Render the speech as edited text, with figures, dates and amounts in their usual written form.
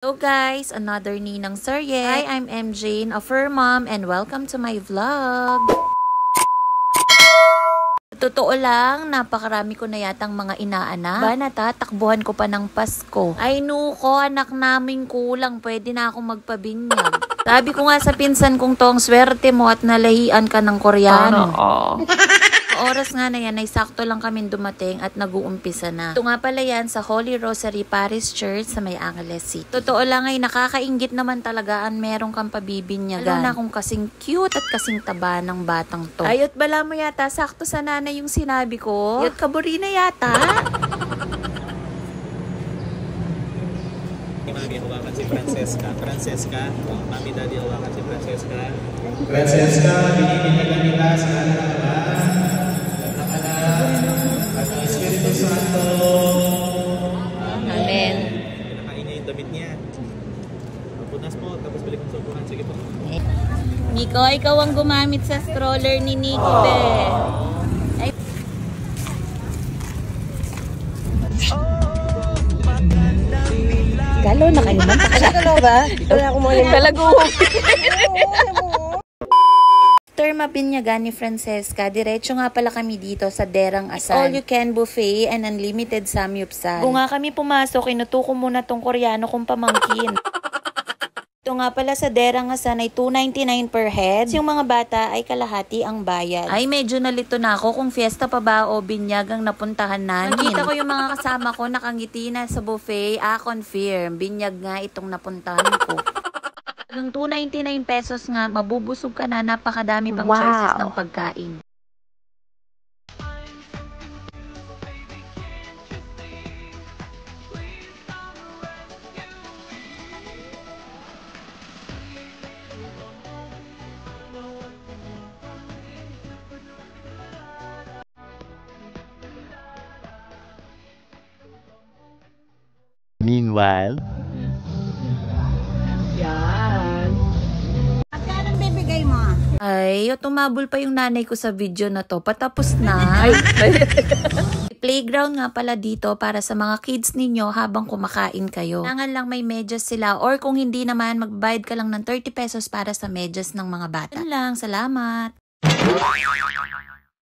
Hello guys, another Ninang Serye. Hi, I'm MJ, a fur mom, and welcome to my vlog. Totoo lang, napakarami ko na yatang mga inaanak. Ba, natatakbuhan ko pa ng Pasko. Ay nuko, anak naming kulang, pwede na akong magpabinyag. Sabi ko nga sa pinsan kong tong, swerte mo at nalahian ka ng Koreano. Oras nga na yan ay sakto lang kami dumating at nag-uumpisa na. Ito nga pala yan sa Holy Rosary Parish Church sa May Angeles City. Totoo lang ay nakakainggit naman talaga ang merong kang pabibinyagan. Lalo na kung kasing cute at kasing taba ng batang to. Ayot bala mo yata, sakto sa nanay yung sinabi ko. Ayot kaburi na yata. Mami, hawakan si Francesca. Francesca, mami, daddy, hawakan si Francesca. Francesca, binibigyan kita sa anak at ang Espiritu Santo. Amen. Pinakain niya yung damit niya. Punas po, tapos balik ang sopuhan. Sige po. Nico, ikaw ang gumamit sa stroller ni Nico, be. Ay. Galo na kayo man. Ano ba? Wala akong mga Talago. After mabinyagan ni Francesca, diretso nga pala kami dito sa Derang Asan. All you can buffet and unlimited samyupsal. Kung nga kami pumasok, inutuko muna tong Koreano kong pamangkin. Ito nga pala sa Derang Asan ay 2.99 per head. Yung mga bata ay kalahati ang bayad. Ay medyo nalito na ako kung fiesta pa ba o binyag ang napuntahan namin. Nakita ko yung mga kasama ko nakangiti na sa buffet. Confirm. Binyag nga itong napuntahan ko. Hanggang 299 pesos nga, mabubusog ka na, napakadami pang choices ng pagkain. Meanwhile, ay, tumabol pa yung nanay ko sa video na to. Patapos na. Playground nga pala dito para sa mga kids ninyo habang kumakain kayo. Kailangan lang may medyas sila or kung hindi naman, magbayad ka lang ng 30 pesos para sa medyas ng mga bata. Yun lang, salamat.